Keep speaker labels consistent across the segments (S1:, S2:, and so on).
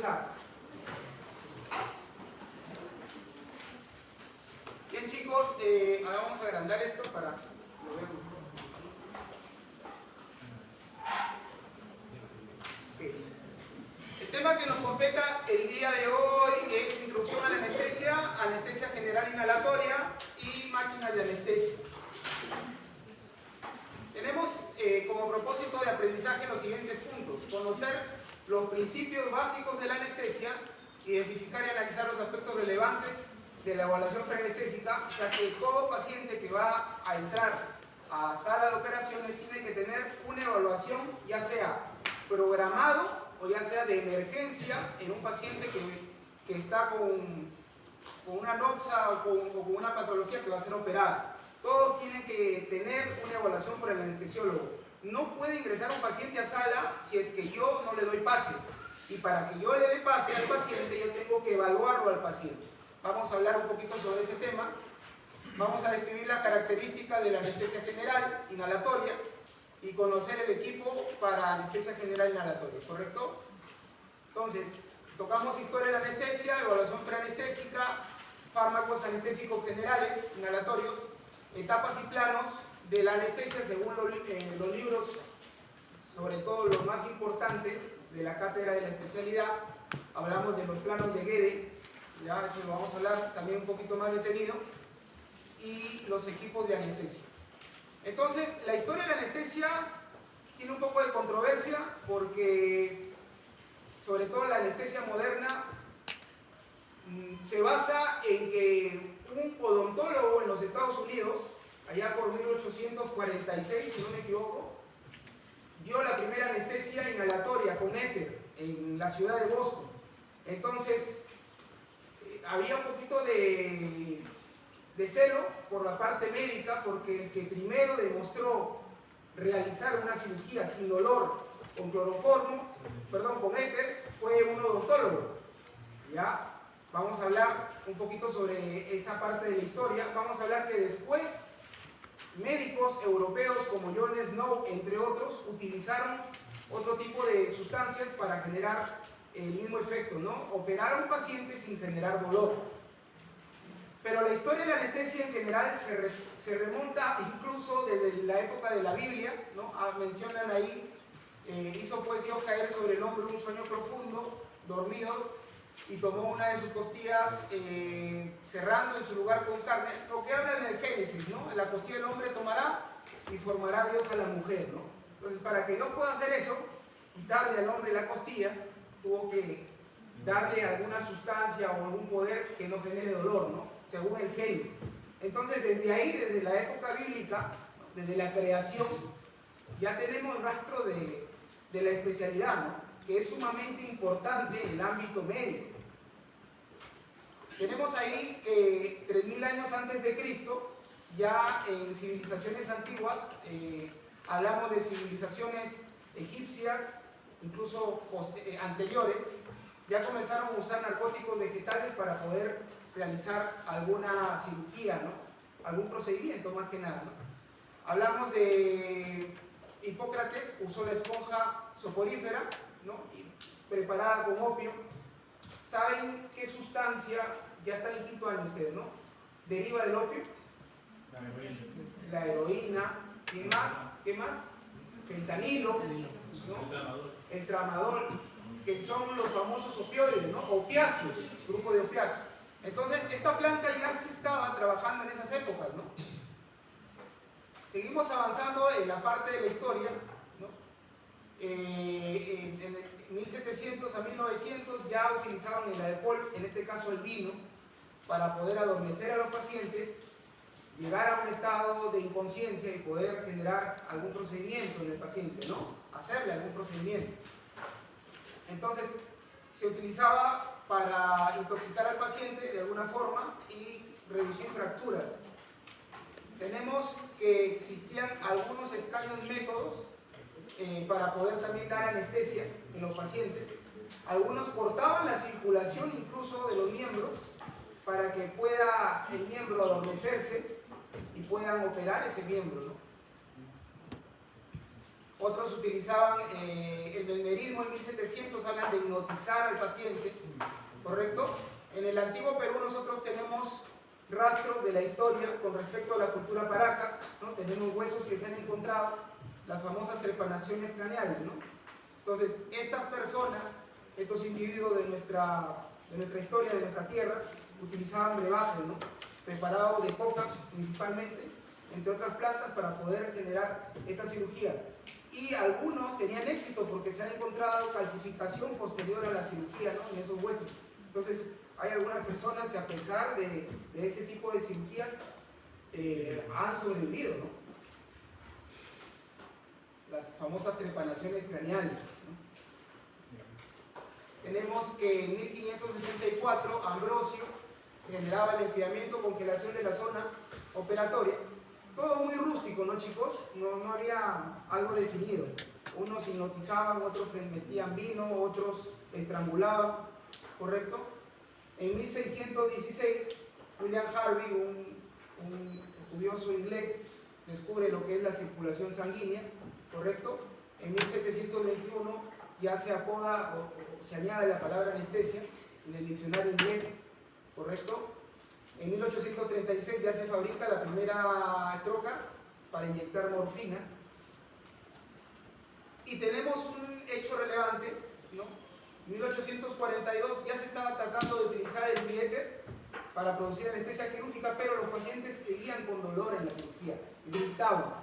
S1: comenzar. Bien chicos, ahora vamos a agrandar esto para que lo vean mejor. Okay. El tema que nos competa el día de hoy es introducción a la anestesia, anestesia general inhalatoria y máquinas de anestesia. Tenemos como propósito de aprendizaje los siguientes puntos: conocer los principios básicos de la anestesia, identificar y analizar los aspectos relevantes de la evaluación preanestésica, ya que todo paciente que va a entrar a sala de operaciones tiene que tener una evaluación, ya sea programado o ya sea de emergencia, en un paciente que está con una noxa o con una patología que va a ser operada. Todos tienen que tener una evaluación por el anestesiólogo. No puede ingresar un paciente a sala si es que yo no le doy pase. Y para que yo le dé pase al paciente, yo tengo que evaluarlo al paciente. Vamos a hablar un poquito sobre ese tema. Vamos a describir las características de la anestesia general inhalatoria y conocer el equipo para anestesia general inhalatoria, ¿correcto? Entonces, tocamos historia de la anestesia, evaluación preanestésica, fármacos anestésicos generales inhalatorios, etapas y planos de la anestesia según los libros, sobre todo los más importantes de la cátedra de la especialidad. Hablamos de los planos de Guede, ya eso lo vamos a hablar también un poquito más detenido, y los equipos de anestesia. Entonces, la historia de la anestesia tiene un poco de controversia porque, sobre todo la anestesia moderna, se basa en que un odontólogo en los Estados Unidos, allá por 1846, si no me equivoco, dio la primera anestesia inhalatoria con éter en la ciudad de Boston. Entonces, había un poquito de celo por la parte médica, porque el que primero demostró realizar una cirugía sin dolor con con éter, fue un odontólogo. ¿Ya? Vamos a hablar un poquito sobre esa parte de la historia. Vamos a hablar que después médicos europeos como John Snow, entre otros, utilizaron otro tipo de sustancias para generar el mismo efecto, ¿no? Operar a un paciente sin generar dolor. Pero la historia de la anestesia en general se remonta incluso desde la época de la Biblia, ¿no? Mencionan ahí, hizo pues Dios caer sobre el hombre un sueño profundo, dormido, y tomó una de sus costillas cerrando en su lugar con carne, lo que habla en el Génesis, ¿no? La costilla del hombre tomará y formará Dios a la mujer, ¿no? Entonces, para que Dios pueda hacer eso, quitarle al hombre la costilla, tuvo que darle alguna sustancia o algún poder que no genere dolor, ¿no? Según el Génesis. Entonces, desde ahí, desde la época bíblica, desde la creación, ya tenemos rastro de la especialidad, ¿no? Que es sumamente importante en el ámbito médico. Tenemos ahí que 3000 años antes de Cristo, ya en civilizaciones antiguas, hablamos de civilizaciones egipcias, incluso anteriores, ya comenzaron a usar narcóticos vegetales para poder realizar alguna cirugía, ¿no? Algún procedimiento más que nada, ¿no? Hablamos de Hipócrates, usó la esponja soporífera, ¿no? Preparada con opio. ¿Saben qué sustancia, ya está en quinto año ustedes, ¿no? Deriva del opio? La heroína. ¿Qué más? ¿Qué más? Fentanilo, ¿no? El tramadol, que son los famosos opioides, ¿no? Opiáceos, grupo de opiáceos. Entonces, esta planta ya se estaba trabajando en esas épocas, ¿no? Seguimos avanzando en la parte de la historia, ¿no? En 1700 a 1900 ya utilizaban el alcohol, en este caso el vino, para poder adormecer a los pacientes, llegar a un estado de inconsciencia y poder generar algún procedimiento en el paciente, ¿no? Hacerle algún procedimiento. Entonces, se utilizaba para intoxicar al paciente de alguna forma y reducir fracturas. Tenemos que existían algunos extraños métodos para poder también dar anestesia en los pacientes. Algunos cortaban la circulación incluso de los miembros para que pueda el miembro adormecerse y puedan operar ese miembro, ¿no? Otros utilizaban el mesmerismo en 1700, hablan de hipnotizar al paciente, ¿correcto? En el antiguo Perú nosotros tenemos rastros de la historia con respecto a la cultura Paracas, ¿no? Tenemos huesos que se han encontrado, las famosas trepanaciones craneales, ¿no? Entonces, estas personas, estos individuos de nuestra historia, de nuestra tierra, utilizaban brebajes, ¿no? Preparados de coca principalmente, entre otras plantas, para poder generar estas cirugías. Y algunos tenían éxito porque se ha encontrado calcificación posterior a la cirugía, ¿no? En esos huesos. Entonces, hay algunas personas que a pesar de ese tipo de cirugías han sobrevivido, ¿no? Las famosas trepanaciones craneales, ¿no? Tenemos que en 1564 Ambrosio generaba el enfriamiento, congelación de la zona operatoria. Todo muy rústico, ¿no, chicos? No había algo definido. Unos hipnotizaban, otros metían vino, otros estrangulaban, ¿correcto? En 1616, William Harvey, un estudioso inglés, descubre lo que es la circulación sanguínea, ¿correcto? En 1721 ya se apoda o se añade la palabra anestesia en el diccionario inglés, ¿correcto? En 1836 ya se fabrica la primera troca para inyectar morfina. Y tenemos un hecho relevante, ¿no? En 1842 ya se estaba tratando de utilizar el billete para producir anestesia quirúrgica, pero los pacientes seguían con dolor en la cirugía, gritaban.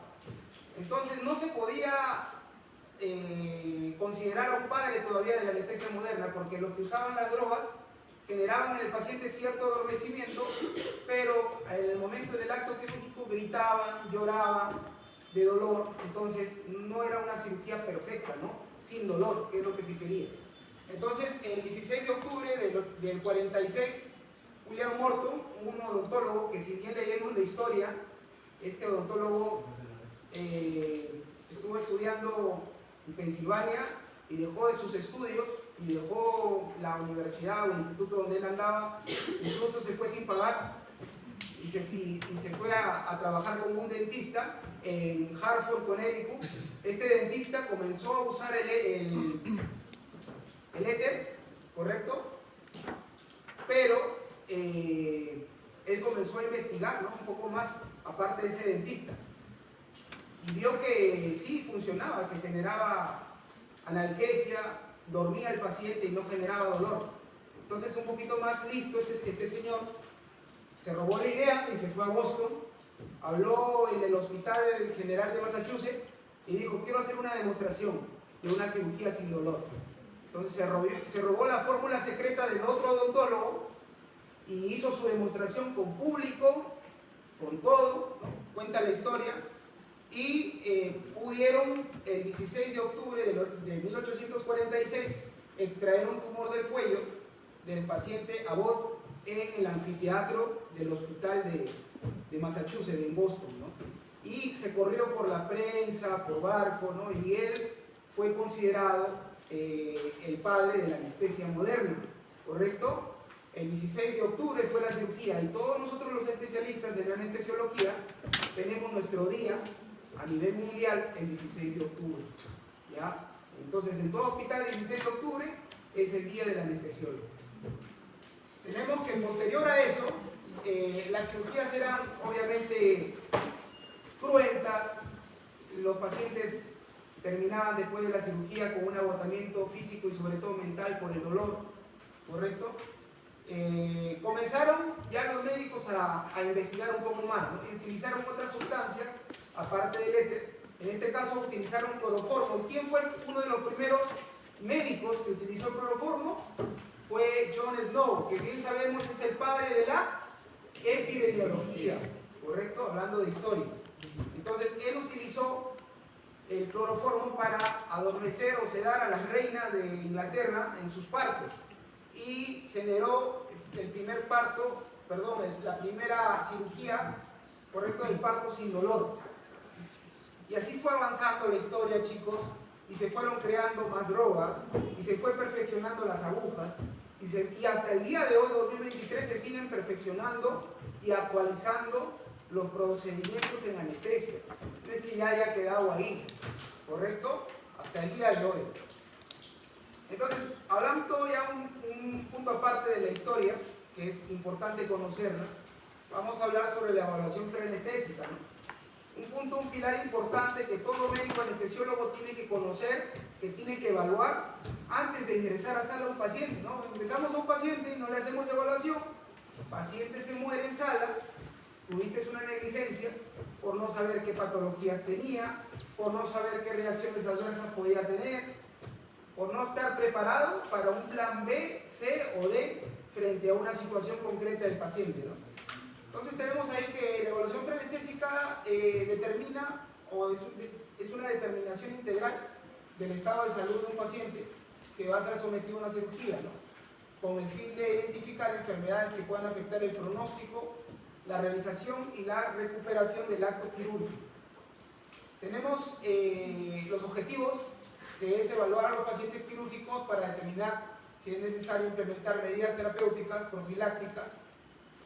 S1: Entonces no se podía considerar a un padre todavía de la anestesia moderna, porque los que usaban las drogas generaban en el paciente cierto adormecimiento, pero en el momento del acto quirúrgico gritaban, lloraban de dolor. Entonces no era una cirugía perfecta, ¿no? Sin dolor, que es lo que se quería. Entonces, el 16 de octubre del 46, William Morton, un odontólogo que, si bien leemos la historia, este odontólogo estuvo estudiando en Pensilvania y dejó de sus estudios y dejó la universidad o el instituto donde él andaba, incluso se fue sin pagar y se fue a trabajar como un dentista en Hartford, Connecticut. Este dentista comenzó a usar el éter, ¿correcto? Pero él comenzó a investigar, ¿no? Un poco más aparte de ese dentista, y vio que sí funcionaba, que generaba analgesia, dormía el paciente y no generaba dolor. Entonces, un poquito más listo, este señor se robó la idea y se fue a Boston, habló en el Hospital General de Massachusetts y dijo: quiero hacer una demostración de una cirugía sin dolor. Entonces se robó la fórmula secreta del otro odontólogo y hizo su demostración con público, con todo, ¿no? Cuenta la historia. Y pudieron el 16 de octubre de 1846 extraer un tumor del cuello del paciente Abbott en el anfiteatro del hospital de Massachusetts, en Boston, ¿no? Y se corrió por la prensa, por barco, ¿no? Y él fue considerado el padre de la anestesia moderna, ¿correcto? El 16 de octubre fue la cirugía, y todos nosotros los especialistas en anestesiología tenemos nuestro día a nivel mundial el 16 de octubre, ¿ya? Entonces, en todo hospital el 16 de octubre es el día del anestesiólogo. Tenemos que, posterior a eso, las cirugías eran obviamente cruentas. Los pacientes terminaban después de la cirugía con un agotamiento físico y sobre todo mental por el dolor, ¿correcto? Comenzaron ya los médicos a investigar un poco más, ¿no? Y utilizaron otras sustancias aparte del éter. En este caso utilizaron cloroformo. ¿Quién fue uno de los primeros médicos que utilizó el cloroformo? Fue John Snow, que bien sabemos es el padre de la epidemiología, ¿correcto? Hablando de historia. Entonces él utilizó el cloroformo para adormecer o sedar a las reinas de Inglaterra en sus partos, y generó el primer parto, la primera cirugía, ¿correcto?, del parto sin dolor. Y así fue avanzando la historia, chicos, y se fueron creando más drogas, y se fue perfeccionando las agujas, y hasta el día de hoy, 2023, se siguen perfeccionando y actualizando los procedimientos en anestesia. No es que ya haya quedado ahí, ¿correcto? Hasta el día de hoy. Entonces, hablando ya un punto aparte de la historia, que es importante conocerla, vamos a hablar sobre la evaluación preanestésica, ¿no? Un pilar importante que todo médico anestesiólogo tiene que conocer, que tiene que evaluar antes de ingresar a sala a un paciente, ¿no? Ingresamos a un paciente y no le hacemos evaluación, el paciente se muere en sala, tuviste una negligencia por no saber qué patologías tenía, por no saber qué reacciones adversas podía tener, por no estar preparado para un plan B, C o D frente a una situación concreta del paciente, ¿no? Entonces tenemos ahí que la evaluación preanestésica determina, o es una determinación integral del estado de salud de un paciente que va a ser sometido a una cirugía, ¿no? Con el fin de identificar enfermedades que puedan afectar el pronóstico, la realización y la recuperación del acto quirúrgico. Tenemos los objetivos, que es evaluar a los pacientes quirúrgicos para determinar si es necesario implementar medidas terapéuticas, profilácticas,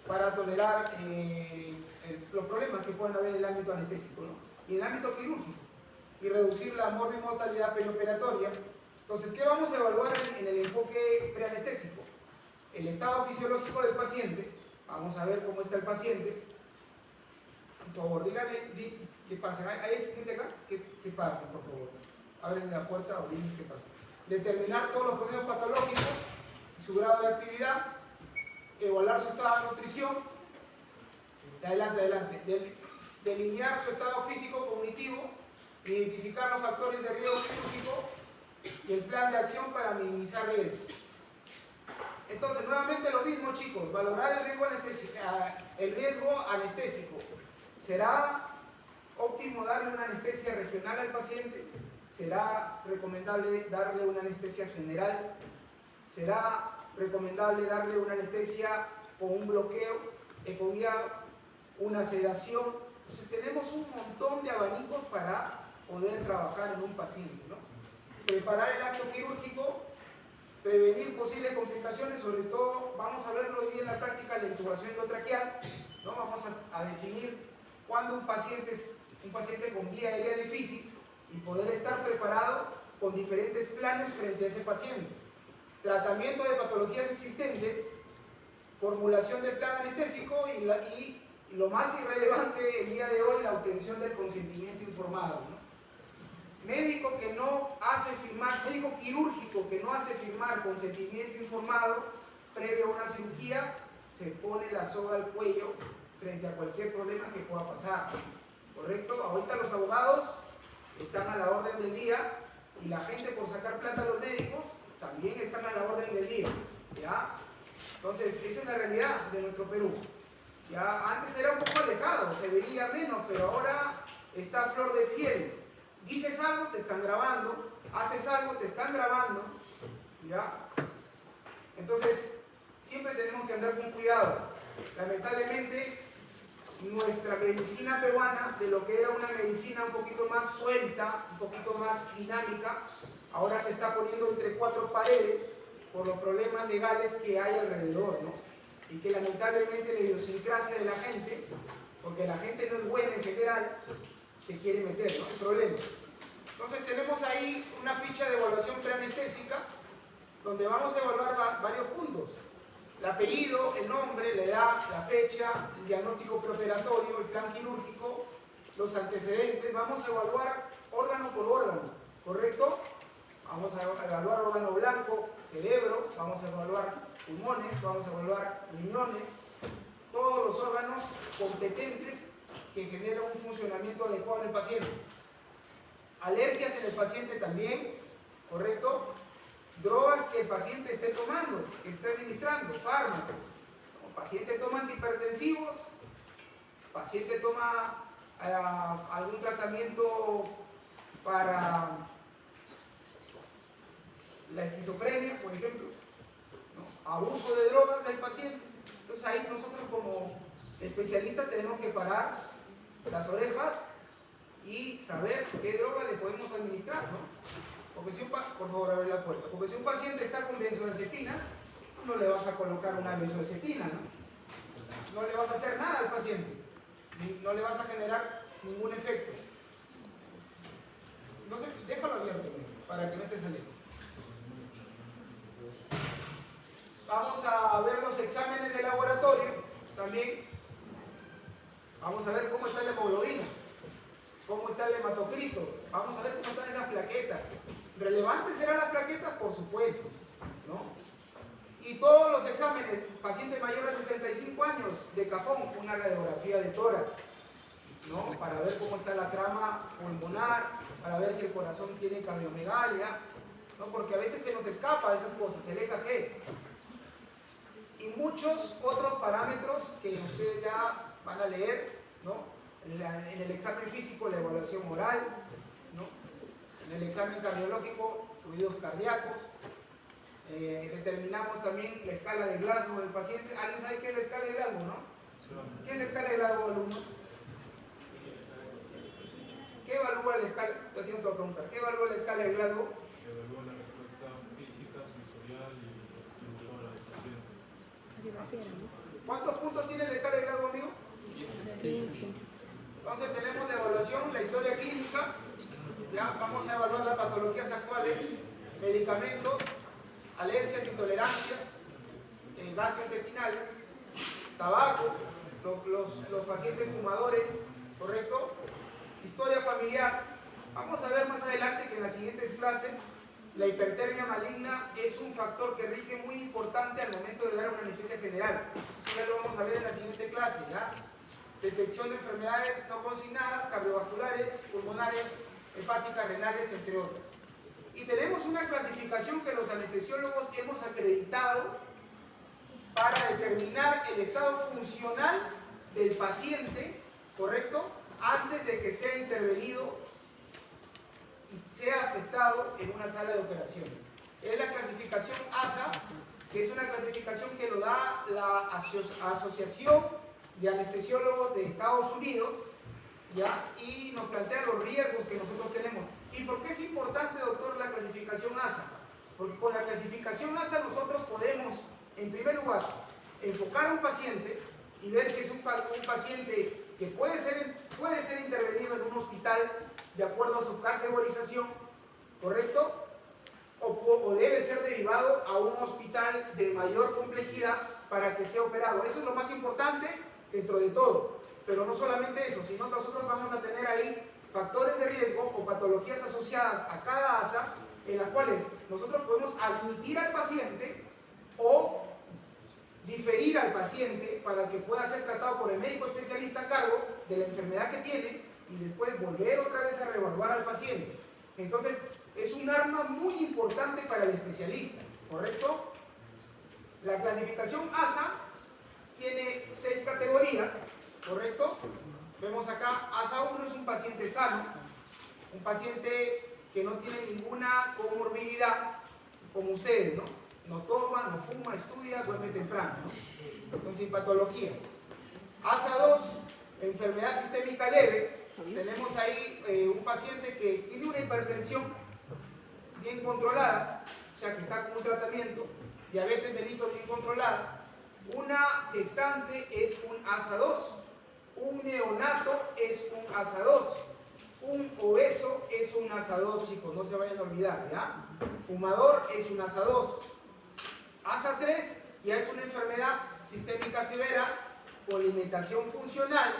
S1: para tolerar los problemas que pueden haber en el ámbito anestésico, ¿no? Y en el ámbito quirúrgico, y reducir la morbimortalidad perioperatoria. Entonces, ¿qué vamos a evaluar en el enfoque preanestésico? El estado fisiológico del paciente. Vamos a ver cómo está el paciente. Por favor, díganle qué pasa. ¿Hay gente acá? ¿Qué pasa, por favor? Abren la puerta o díganle qué pasa. Determinar todos los procesos patológicos y su grado de actividad. Evaluar su estado de nutrición. Adelante. Delinear su estado físico-cognitivo. Identificar los factores de riesgo quirúrgico y el plan de acción para minimizar riesgos. Entonces, nuevamente lo mismo, chicos, valorar el riesgo anestésico. ¿Será óptimo darle una anestesia regional al paciente? ¿Será recomendable darle una anestesia general? ¿Será recomendable darle una anestesia con un bloqueo ecoguiado, una sedación? Entonces, tenemos un montón de abanicos para poder trabajar en un paciente, ¿no? Preparar el acto quirúrgico, prevenir posibles complicaciones, sobre todo vamos a verlo hoy día en la práctica, la intubación endotraqueal, ¿no? Vamos a definir cuándo un paciente con vía aérea difícil y poder estar preparado con diferentes planes frente a ese paciente. Tratamiento de patologías existentes, formulación del plan anestésico y lo más irrelevante el día de hoy, la obtención del consentimiento informado, ¿no? Médico quirúrgico que no hace firmar consentimiento informado previo a una cirugía, se pone la soga al cuello frente a cualquier problema que pueda pasar, ¿correcto? Ahorita los abogados están a la orden del día y la gente, por sacar plata a los médicos, también están a la orden del día, ¿ya? Entonces, esa es la realidad de nuestro Perú. Ya antes era un poco alejado, se veía menos, pero ahora está a flor de piel. Dices algo, te están grabando, haces algo, te están grabando, ¿ya? Entonces, siempre tenemos que andar con cuidado. Lamentablemente, nuestra medicina peruana, de lo que era una medicina un poquito más suelta, un poquito más dinámica, ahora se está poniendo entre cuatro paredes por los problemas legales que hay alrededor, ¿no? Y que lamentablemente la idiosincrasia de la gente, porque la gente no es buena en general, que quiere meter, ¿no? El problema. Entonces tenemos ahí una ficha de evaluación preanestésica donde vamos a evaluar varios puntos. El apellido, el nombre, la edad, la fecha, el diagnóstico preoperatorio, el plan quirúrgico, los antecedentes. Vamos a evaluar órgano por órgano, ¿correcto? Vamos a evaluar órgano blanco, cerebro, vamos a evaluar pulmones, vamos a evaluar riñones, todos los órganos competentes que generan un funcionamiento adecuado en el paciente. Alergias en el paciente también, ¿correcto? Drogas que el paciente esté tomando, que esté administrando, fármacos. El paciente toma antihipertensivos, el paciente toma algún tratamiento para la esquizofrenia, por ejemplo, ¿no? Abuso de drogas del paciente. Entonces ahí nosotros como especialistas tenemos que parar las orejas y saber qué droga le podemos administrar, ¿no? Porque si por favor, abre la puerta. Porque si un paciente está con benzodiazepina, no le vas a colocar una benzodiazepina, ¿no? No le vas a hacer nada al paciente, no le vas a generar ningún efecto. No sé, déjalo abierto para que no te sales. Vamos a ver los exámenes de laboratorio también. Vamos a ver cómo está la hemoglobina, cómo está el hematocrito, vamos a ver cómo están esas plaquetas. ¿Relevantes serán las plaquetas? Por supuesto, ¿no? Y todos los exámenes, paciente mayor de 65 años, de cajón, una radiografía de tórax, ¿no? Para ver cómo está la trama pulmonar, para ver si el corazón tiene cardiomegalia, ¿no? Porque a veces se nos escapa de esas cosas, el EKG. Y muchos otros parámetros que ustedes ya van a leer, ¿no? En el examen físico, la evaluación oral, ¿no? En el examen cardiológico, ruidos cardíacos. Determinamos también la escala de Glasgow del paciente. ¿Alguien sabe qué es la escala de Glasgow, no? ¿Qué es la escala de Glasgow, alumno? ¿Qué evalúa la escala? Te haciendo otra pregunta. ¿Qué evalúa la escala de Glasgow?
S2: Evalúa la respuesta física, sensorial y motora del paciente.
S1: ¿Cuántos puntos tiene la escala de Glasgow, amigo?
S3: 15.
S1: Entonces tenemos de evaluación la historia clínica. Ya vamos a evaluar las patologías actuales, medicamentos, alergias, intolerancias, gastrointestinales, tabaco, los pacientes fumadores, ¿correcto? Historia familiar. Vamos a ver más adelante que en las siguientes clases la hipertermia maligna es un factor que rige muy importante al momento de dar una anestesia general. Eso ya lo vamos a ver en la siguiente clase, ¿ya? Detección de enfermedades no consignadas, cardiovasculares, pulmonares, hepáticas, renales, entre otras. Y tenemos una clasificación que los anestesiólogos hemos acreditado para determinar el estado funcional del paciente, ¿correcto? Antes de que sea intervenido y sea aceptado en una sala de operaciones. Es la clasificación ASA, que es una clasificación que lo da la Asociación de Anestesiólogos de Estados Unidos, ¿ya? Y nos plantea los riesgos que nosotros tenemos. ¿Y por qué es importante, doctor, la clasificación ASA? Porque con la clasificación ASA nosotros podemos, en primer lugar, enfocar a un paciente y ver si es un paciente que puede ser intervenido en un hospital de acuerdo a su categorización, ¿correcto? O debe ser derivado a un hospital de mayor complejidad para que sea operado. Eso es lo más importante dentro de todo. Pero no solamente eso, sino nosotros vamos a tener ahí factores de riesgo o patologías asociadas a cada ASA en las cuales nosotros podemos admitir al paciente o diferir al paciente para que pueda ser tratado por el médico especialista a cargo de la enfermedad que tiene y después volver otra vez a reevaluar al paciente. Entonces, es un arma muy importante para el especialista, ¿correcto? La clasificación ASA tiene 6 categorías, ¿correcto? Vemos acá, ASA 1 es un paciente sano, un paciente que no tiene ninguna comorbilidad, como ustedes, ¿no? No toma, no fuma, estudia, duerme temprano, ¿no? Con sin patologías. ASA 2, enfermedad sistémica leve. Tenemos ahí un paciente que tiene una hipertensión bien controlada, o sea que está con un tratamiento, diabetes mellitus bien controlada. Una gestante es un ASA 2, un neonato es un ASA 2, un obeso es un ASA 2, chicos, no se vayan a olvidar, ¿ya? Fumador es un ASA 2. ASA 3 ya es una enfermedad sistémica severa con limitación funcional.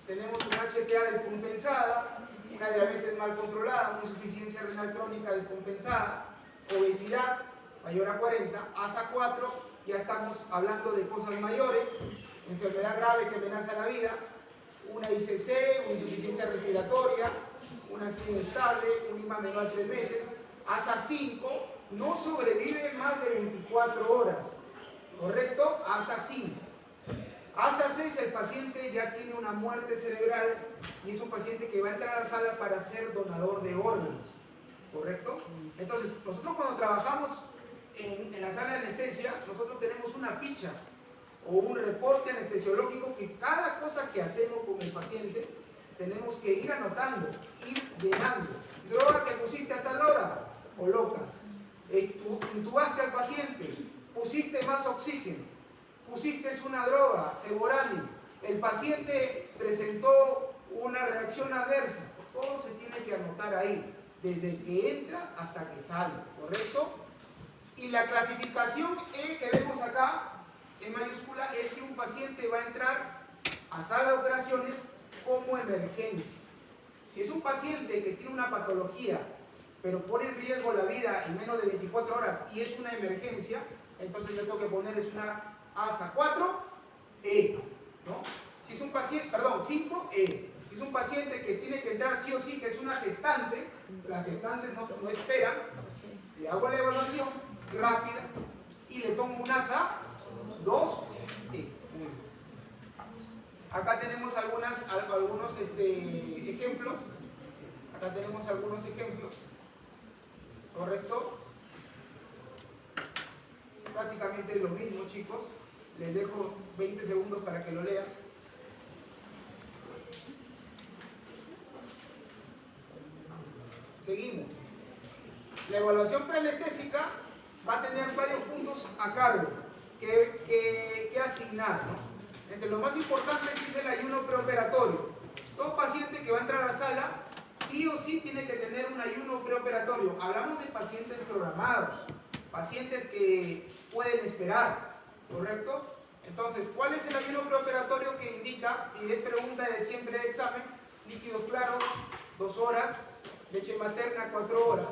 S1: Tenemos una HTA descompensada, una diabetes mal controlada, una insuficiencia renal crónica descompensada, obesidad mayor a 40, ASA 4, ya estamos hablando de cosas mayores, enfermedad grave que amenaza la vida, una ICC, una insuficiencia respiratoria, una angina estable, un IMA menor a 3 meses, ASA 5, no sobrevive más de 24 horas, ¿correcto? ASA 5. ASA 6, el paciente ya tiene una muerte cerebral y es un paciente que va a entrar a la sala para ser donador de órganos, ¿correcto? Entonces, nosotros cuando trabajamos en la sala de anestesia, nosotros tenemos una ficha o un reporte anestesiológico que cada cosa que hacemos con el paciente tenemos que ir anotando, ir llenando. Droga que pusiste hasta la hora, colocas. Intubaste al paciente, pusiste más oxígeno, pusiste una droga, Seborani, el paciente presentó una reacción adversa, todo se tiene que anotar ahí. desde que entra hasta que sale, ¿correcto? Y la clasificación E que vemos acá, en mayúscula, es si un paciente va a entrar a sala de operaciones como emergencia. Si es un paciente que tiene una patología, pero pone en riesgo la vida en menos de 24 horas y es una emergencia, entonces yo tengo que poner es una ASA 4E, ¿no? Si es un paciente, perdón, 5E. Si es un paciente que tiene que entrar sí o sí, que es una gestante, las gestantes no esperan, le hago la evaluación rápida y le pongo un ASA 2E. Acá tenemos algunos ejemplos. Acá tenemos algunos ejemplos. ¿Correcto? Prácticamente es lo mismo, chicos. Les dejo 20 segundos para que lo lean. Seguimos. La evaluación preanestésica va a tener varios puntos a cargo que asignar, ¿no? Entre los más importantes es el ayuno preoperatorio. Todo paciente que va a entrar a la sala, sí o sí tiene que tener un ayuno preoperatorio. Hablamos de pacientes programados, pacientes que pueden esperar, ¿correcto? Entonces, ¿cuál es el ayuno preoperatorio que indica? Y es pregunta de siempre de examen: líquidos claros, 2 horas, leche materna, 4 horas,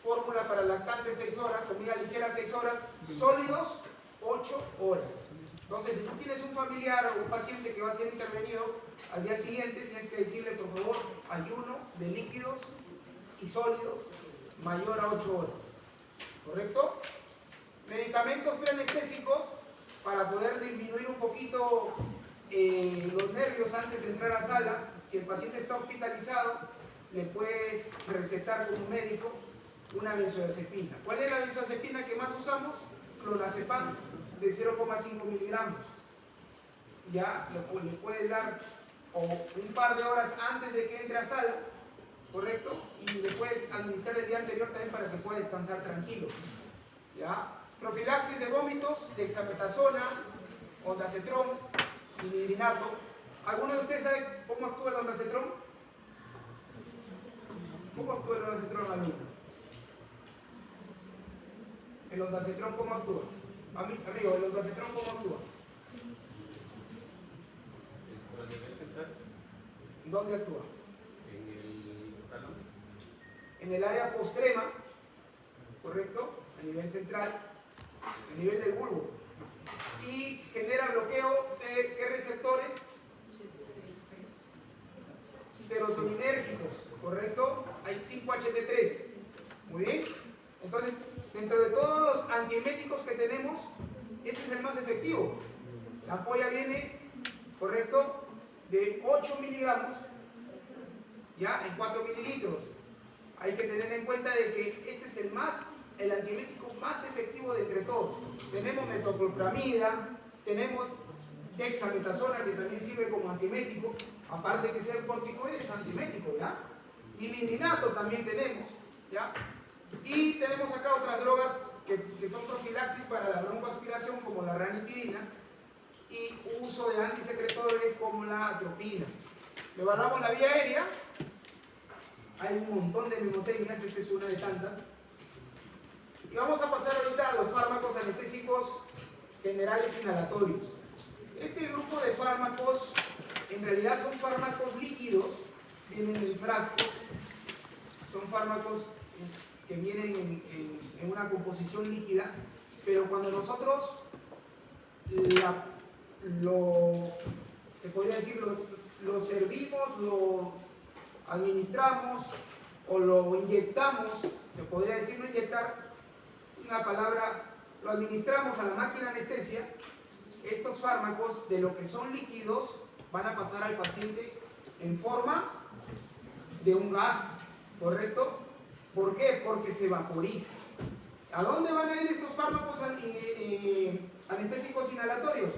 S1: fórmula para lactantes, 6 horas, comida ligera, 6 horas, sólidos, 8 horas. Entonces, si tú tienes un familiar o un paciente que va a ser intervenido, al día siguiente tienes que decirle, por favor, ayuno de líquidos y sólidos mayor a 8 horas. ¿Correcto? Medicamentos preanestésicos para poder disminuir un poquito los nervios antes de entrar a sala. Si el paciente está hospitalizado, le puedes recetar como médico una benzodiazepina. ¿Cuál es la benzodiazepina que más usamos? Clonazepam de 0,5 miligramos. Ya le puedes dar un par de horas antes de que entre a sala, ¿correcto? Y le puedes administrar el día anterior también para que pueda descansar tranquilo. ¿Ya? Profilaxis de vómitos, dexametasona, ondansetrón, imidrinato. ¿Alguno de ustedes sabe cómo actúa el ondansetrón? ¿Cómo actúa el ondansetrón, alumno? ¿El ondansetrón cómo actúa? Amigo, ¿el ondansetrón cómo actúa? ¿Dónde actúa?
S3: En el talón.
S1: En el área postrema, ¿correcto? A nivel central, a nivel del bulbo. Y genera bloqueo de ¿qué receptores? Serotoninérgicos, ¿correcto? Hay 5-HT3. Muy bien. Entonces, dentro de todos los antieméticos que tenemos, este es el más efectivo. La ampolla viene, ¿correcto?, de 8 miligramos, ya, en 4 mililitros. Hay que tener en cuenta de que este es el antiemético más efectivo de entre todos. Tenemos metoclopramida, tenemos dexametasona, que también sirve como antiemético, aparte de que sea un corticoide, es antiemético, ¿ya? Imidrinato también tenemos, ¿ya? Y tenemos acá otras drogas que son profilaxis para la broncoaspiración, como la ranitidina, y uso de antisecretores como la atropina. Evaluamos la vía aérea. Hay un montón de mnemotecnias, esta es una de tantas. Y vamos a pasar ahorita a los fármacos anestésicos generales inhalatorios. Este grupo de fármacos en realidad son fármacos líquidos, vienen en el frasco, son fármacos que vienen en una composición líquida, pero cuando nosotros lo servimos, lo administramos o lo inyectamos, se podría decir no inyectar, una palabra, lo administramos a la máquina anestesia, estos fármacos de lo que son líquidos van a pasar al paciente en forma de un gas, ¿correcto? ¿Por qué? Porque se vaporiza. ¿A dónde van a ir estos fármacos anestésicos inhalatorios?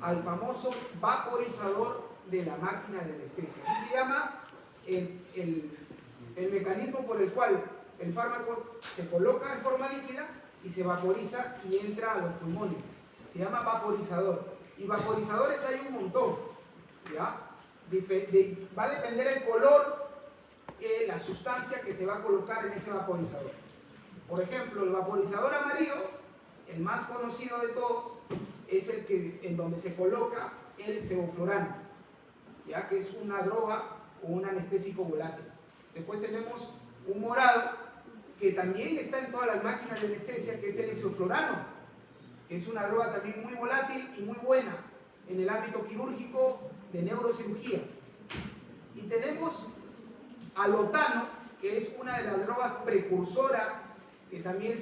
S1: Al famoso vaporizador de la máquina de anestesia. Así se llama el mecanismo por el cual el fármaco se coloca en forma líquida y se vaporiza y entra a los pulmones. Se llama vaporizador. Y vaporizadores hay un montón, ¿ya? Va a depender el color la sustancia que se va a colocar en ese vaporizador. Por ejemplo, el vaporizador amarillo, el más conocido de todos, es el que en donde se coloca el sevoflurano, ya que es una droga o un anestésico volátil. Después tenemos un morado que también está en todas las máquinas de anestesia, que es el isoflurano, que es una droga también muy volátil y muy buena en el ámbito quirúrgico de neurocirugía. Y tenemos alotano, que es una de las drogas precursoras que también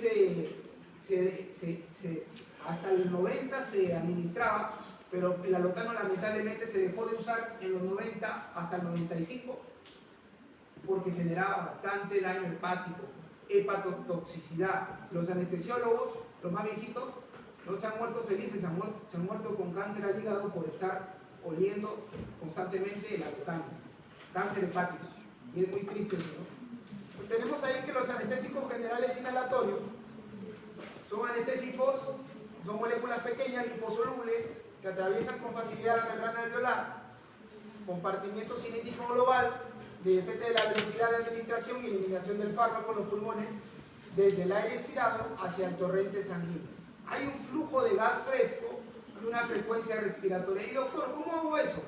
S1: hasta el 90 se administraba, pero el alotano lamentablemente se dejó de usar en los 90 hasta el 95 porque generaba bastante daño hepático, hepatotoxicidad. Los anestesiólogos, los más viejitos, no se han muerto felices, se han muerto con cáncer al hígado por estar oliendo constantemente el alotano, cáncer hepático, y es muy triste eso, ¿no? Pues tenemos ahí que los anestésicos generales inhalatorios son anestésicos, son moléculas pequeñas, liposolubles, que atraviesan con facilidad la membrana alveolar, compartimiento cilíndrico global, depende de la velocidad de administración y eliminación del fármaco en los pulmones, desde el aire expirado hacia el torrente sanguíneo. Hay un flujo de gas fresco y una frecuencia respiratoria. Y doctor, ¿cómo hago eso?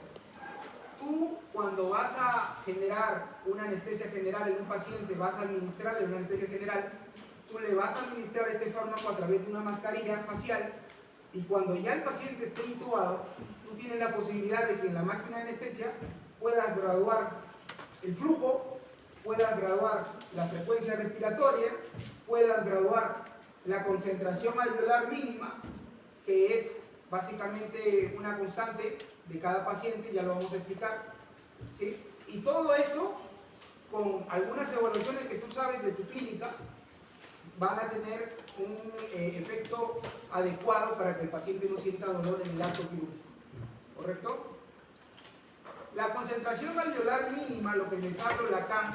S1: Tú, cuando vas a generar una anestesia general en un paciente, vas a administrarle una anestesia general, tú le vas a administrar este fármaco a través de una mascarilla facial, y cuando ya el paciente esté intubado, tú tienes la posibilidad de que en la máquina de anestesia puedas graduar el flujo, puedas graduar la frecuencia respiratoria, puedas graduar la concentración alveolar mínima, que es básicamente una constante de cada paciente, ya lo vamos a explicar, ¿sí? Y todo eso, con algunas evaluaciones que tú sabes de tu clínica, van a tener un efecto adecuado para que el paciente no sienta dolor en el acto quirúrgico, ¿correcto? La concentración alveolar mínima, lo que les hablo, la CAM,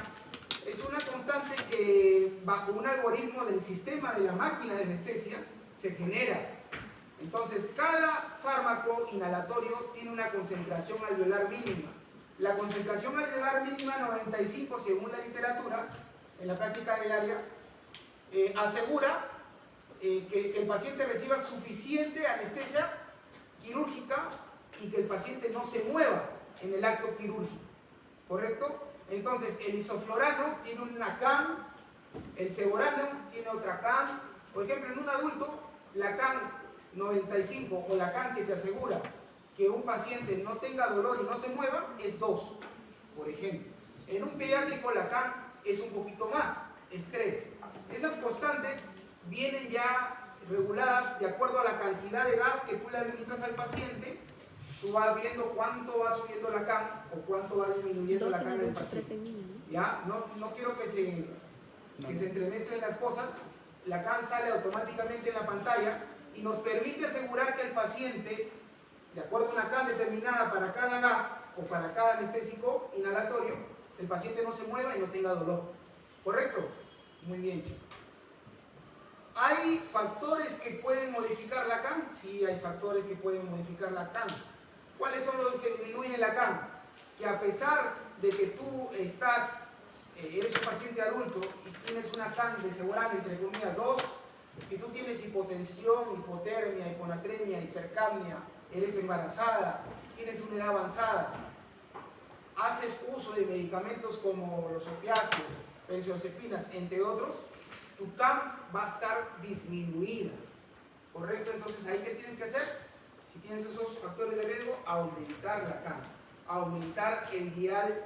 S1: es una constante que bajo un algoritmo del sistema de la máquina de anestesia se genera. Entonces, cada fármaco inhalatorio tiene una concentración alveolar mínima. La concentración alveolar mínima 95, según la literatura, en la práctica diaria, asegura que el paciente reciba suficiente anestesia quirúrgica y que el paciente no se mueva en el acto quirúrgico, ¿correcto? Entonces, el isoflurano tiene una CAM, el sevorano tiene otra CAM. Por ejemplo, en un adulto, la CAM 95 o la CAM que te asegura que un paciente no tenga dolor y no se mueva es 2, por ejemplo. En un pediátrico la CAM es un poquito más, es 3. Esas constantes vienen ya reguladas de acuerdo a la cantidad de gas que tú le administras al paciente. Tú vas viendo cuánto va subiendo la CAM o cuánto va disminuyendo la CAM del paciente. ¿Ya? No quiero que se entremezclen las cosas. La CAM sale automáticamente en la pantalla y nos permite asegurar que el paciente, de acuerdo a una CAM determinada para cada gas o para cada anestésico inhalatorio, el paciente no se mueva y no tenga dolor. ¿Correcto? Muy bien, chicos. ¿Hay factores que pueden modificar la CAM? Sí, hay factores que pueden modificar la CAM. ¿Cuáles son los que disminuyen la CAM? Que a pesar de que tú eres un paciente adulto y tienes una CAM de sevorano, entre comillas, 2, si tú tienes hipotensión, hipotermia, hiponatremia, hipercapnia, eres embarazada, tienes una edad avanzada, haces uso de medicamentos como los opiáceos, benzodiazepinas, entre otros, tu CAM va a estar disminuida, ¿correcto? Entonces, ¿ahí qué tienes que hacer? Si tienes esos factores de riesgo, aumentar la CAM, aumentar el dial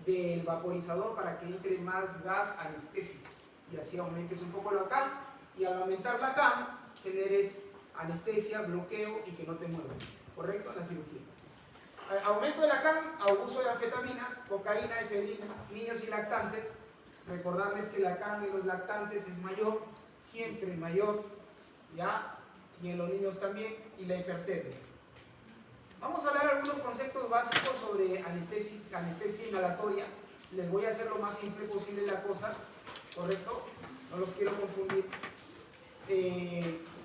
S1: del vaporizador para que entre más gas anestésico y así aumentes un poco la CAM, y al aumentar la CAM generes anestesia, bloqueo y que no te muevas, ¿correcto? La cirugía. Aumento de la CAM, abuso de anfetaminas, cocaína, efedrina, niños y lactantes. Recordarles que la CAM en los lactantes es mayor, siempre mayor, ¿ya? Y en los niños también, y la hipertermia. Vamos a hablar algunos conceptos básicos sobre anestesia inhalatoria. Les voy a hacer lo más simple posible la cosa, ¿correcto? No los quiero confundir.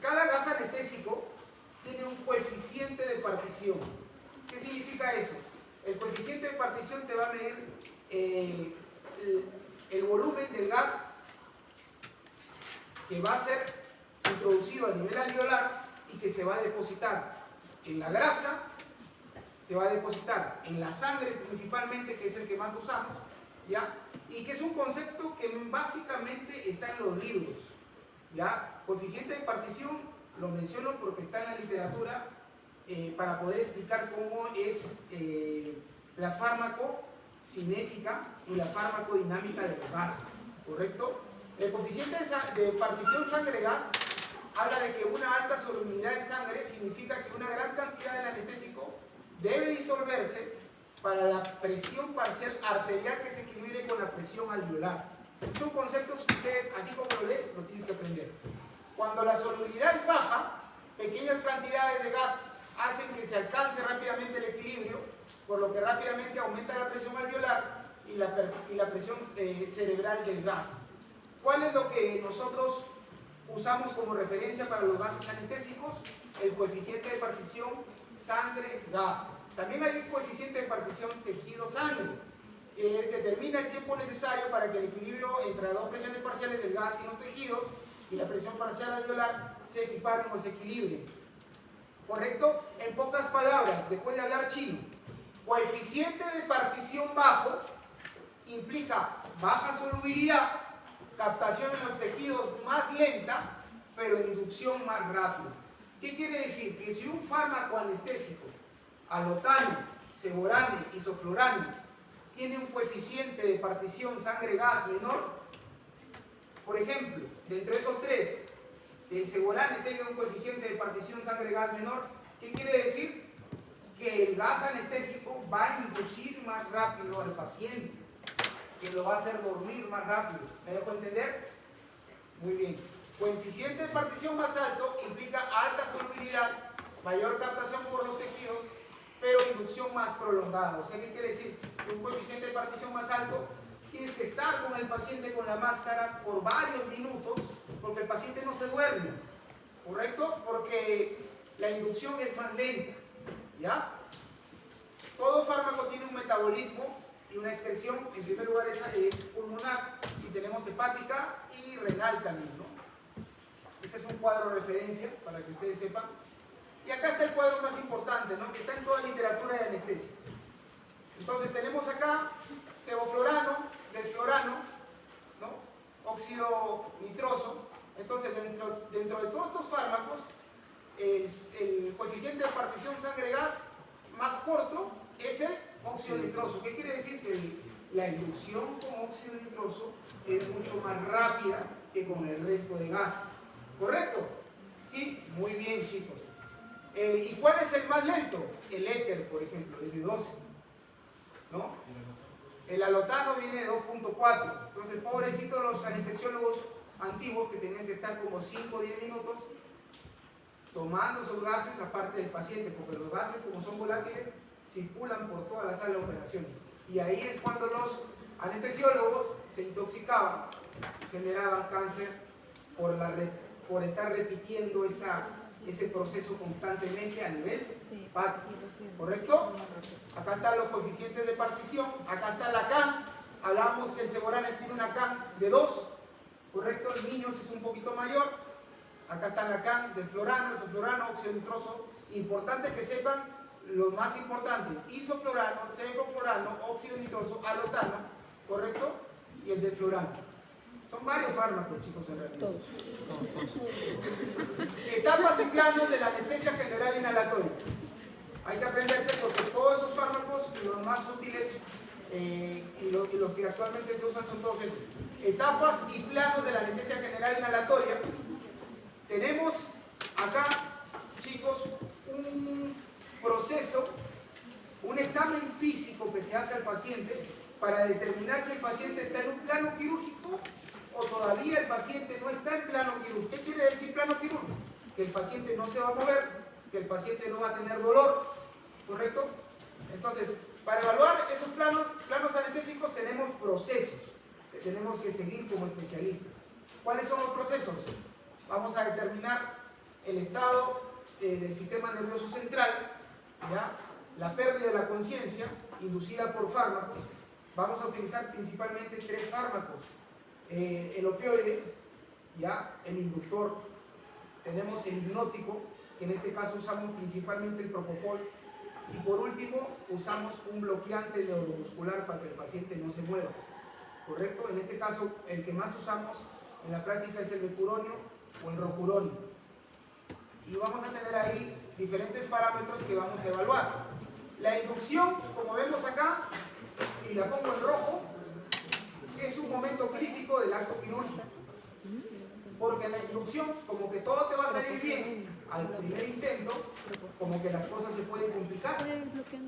S1: Cada gas anestésico tiene un coeficiente de partición. ¿Qué significa eso? El coeficiente de partición te va a medir el volumen del gas que va a ser introducido a nivel alveolar y que se va a depositar en la grasa, se va a depositar en la sangre principalmente, que es el que más usamos, ¿ya? Y que es un concepto que básicamente está en los libros, ¿ya? Coeficiente de partición lo menciono porque está en la literatura para poder explicar cómo es la farmacocinética y la farmacodinámica de los gases, ¿correcto? El coeficiente de partición sangre-gas habla de que una alta solubilidad en sangre significa que una gran cantidad del anestésico debe disolverse para la presión parcial arterial que se equilibre con la presión alveolar. Son conceptos que ustedes, así como lo leen, lo tienen que aprender. Cuando la solubilidad es baja, pequeñas cantidades de gas hacen que se alcance rápidamente el equilibrio, por lo que rápidamente aumenta la presión alveolar y la presión cerebral del gas. ¿Cuál es lo que nosotros usamos como referencia para los gases anestésicos? El coeficiente de partición sangre-gas. También hay un coeficiente de partición tejido-sangre. Determina el tiempo necesario para que el equilibrio entre las dos presiones parciales del gas y los tejidos y la presión parcial alveolar se equiparen o se equilibren. ¿Correcto? En pocas palabras, después de hablar chino, coeficiente de partición bajo implica baja solubilidad, captación en los tejidos más lenta, pero inducción más rápida. ¿Qué quiere decir? Que si un fármaco anestésico, alotano, ceborane, isoflurane, tiene un coeficiente de partición sangre-gas menor, por ejemplo, dentro de esos tres, el ceborane tenga un coeficiente de partición sangre-gas menor, ¿qué quiere decir? Que el gas anestésico va a inducir más rápido al paciente, que lo va a hacer dormir más rápido. ¿Me dejo entender? Muy bien. Coeficiente de partición más alto implica alta solubilidad, mayor captación por los tejidos, pero inducción más prolongada. O sea, ¿qué quiere decir? Que un coeficiente de partición más alto tienes que estar con el paciente con la máscara por varios minutos, porque el paciente no se duerme, ¿correcto? Porque la inducción es más lenta, ¿ya? Todo fármaco tiene un metabolismo y una excreción. En primer lugar es pulmonar, y tenemos hepática y renal también, ¿no? Este es un cuadro de referencia para que ustedes sepan. Y acá está el cuadro más importante, ¿no? Que está en toda literatura de anestesia. Entonces tenemos acá sevoflurano, desflurano, ¿no? Óxido nitroso. Entonces dentro de todos estos fármacos, el coeficiente de partición sangre-gas más corto es el óxido nitroso. ¿Qué quiere decir? Que la inducción con óxido nitroso es mucho más rápida que con el resto de gases. ¿Correcto? Sí, muy bien, chicos. ¿Y cuál es el más lento? El éter, por ejemplo, es de 12, ¿no? El alotano viene de 2.4. Entonces, pobrecitos los anestesiólogos antiguos que tenían que estar como 5 o 10 minutos tomando esos gases aparte del paciente, porque los gases, como son volátiles, circulan por toda la sala de operaciones. Y ahí es cuando los anestesiólogos se intoxicaban, generaban cáncer por estar repitiendo ese proceso constantemente a nivel hepático. ¿Correcto? Acá están los coeficientes de partición, acá está la CAM. Hablamos que el ceborane tiene una CAM de 2, ¿correcto? En niños es un poquito mayor. Acá está la CAM de florano, isoflurano, óxido nitroso. Importante que sepan los más importantes: isoflurano, sevoflurano, óxido nitroso, alotano, ¿correcto? Y el desflurano. Son varios fármacos, chicos, en realidad. Etapas y planos de la anestesia general inhalatoria. Hay que aprenderse porque todos esos fármacos, los más útiles y los que actualmente se usan son todos esos. Etapas y planos de la anestesia general inhalatoria. Tenemos acá, chicos, un proceso, un examen físico que se hace al paciente para determinar si el paciente está en un plano quirúrgico o todavía el paciente no está en plano quirúrgico. ¿Qué quiere decir plano quirúrgico? Que el paciente no se va a mover, que el paciente no va a tener dolor, ¿correcto? Entonces, para evaluar esos planos anestésicos tenemos procesos que tenemos que seguir como especialistas. ¿Cuáles son los procesos? Vamos a determinar el estado del sistema nervioso central, ¿ya? La pérdida de la conciencia inducida por fármacos, vamos a utilizar principalmente 3 fármacos. El opioide, ¿ya? El inductor, tenemos el hipnótico, que en este caso usamos principalmente el propofol, y por último usamos un bloqueante neuromuscular para que el paciente no se mueva, ¿correcto? En este caso el que más usamos en la práctica es el mecuronio o el rocuronio, y vamos a tener ahí diferentes parámetros que vamos a evaluar. La inducción, como vemos acá, y la pongo en rojo, es un momento crítico del acto quirúrgico, porque en la inducción, como que todo te va a salir bien al primer intento, como que las cosas se pueden complicar,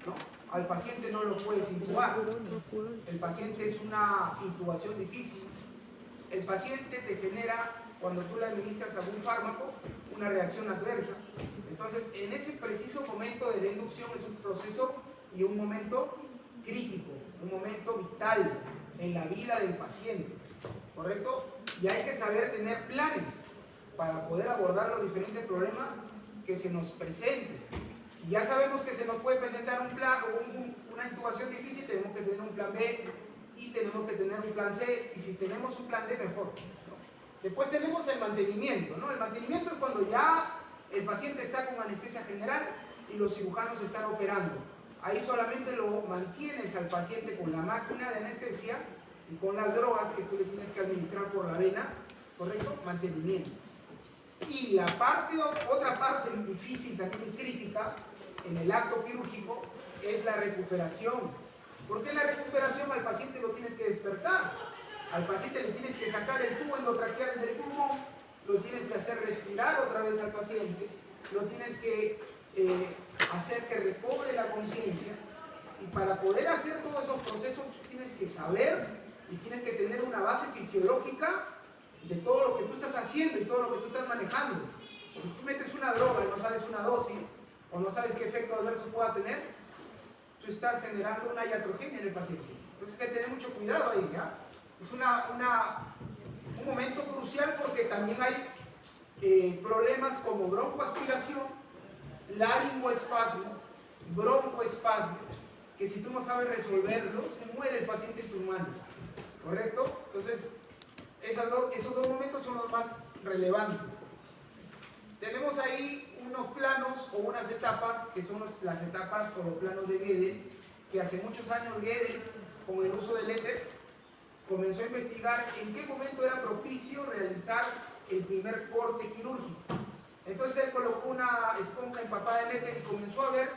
S1: ¿no? Al paciente no lo puedes intubar, el paciente es una intubación difícil, el paciente te genera, cuando tú le administras algún fármaco, una reacción adversa. Entonces, en ese preciso momento de la inducción es un proceso y un momento crítico, un momento vital en la vida del paciente, ¿correcto? Y hay que saber tener planes para poder abordar los diferentes problemas que se nos presenten. Si ya sabemos que se nos puede presentar una intubación difícil, tenemos que tener un plan B y tenemos que tener un plan C, y si tenemos un plan D, mejor, ¿no? Después tenemos el mantenimiento, ¿no? El mantenimiento es cuando ya el paciente está con anestesia general y los cirujanos están operando. Ahí solamente lo mantienes al paciente con la máquina de anestesia y con las drogas que tú le tienes que administrar por la vena, ¿correcto? Mantenimiento. Y la otra parte difícil también y crítica en el acto quirúrgico es la recuperación. Porque en la recuperación al paciente lo tienes que despertar, al paciente le tienes que sacar el tubo endotraqueal del pulmón, lo tienes que hacer respirar otra vez al paciente, lo tienes que hacer que recobre la conciencia, y para poder hacer todos esos procesos tienes que saber y tienes que tener una base fisiológica de todo lo que tú estás haciendo y todo lo que tú estás manejando. Si tú metes una droga y no sabes una dosis o no sabes qué efecto adverso pueda tener, tú estás generando una iatrogenia en el paciente. Entonces hay que tener mucho cuidado ahí, ¿ya? Es un momento crucial porque también hay problemas como broncoaspiración, laringoespasmo, broncoespasmo, que si tú no sabes resolverlo, se muere el paciente en tus manos, ¿correcto? Entonces, esos dos momentos son los más relevantes. Tenemos ahí unos planos o unas etapas, que son las etapas o los planos de Gödel, que hace muchos años Gödel, con el uso del éter, comenzó a investigar en qué momento era propicio realizar el primer corte quirúrgico. Entonces él colocó una esponja empapada en éter y comenzó a ver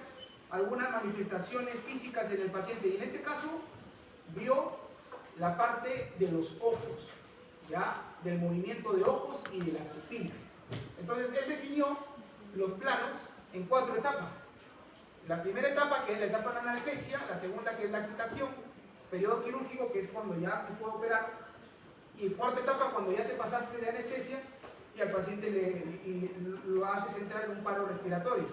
S1: algunas manifestaciones físicas en el paciente, y en este caso vio la parte de los ojos, ¿ya? Del movimiento de ojos y de las pupilas. Entonces él definió los planos en 4 etapas. La primera etapa, que es la etapa de analgesia; la segunda, que es la agitación; periodo quirúrgico, que es cuando ya se puede operar; y cuarta etapa, cuando ya te pasaste de anestesia y al paciente lo haces entrar en un paro respiratorio,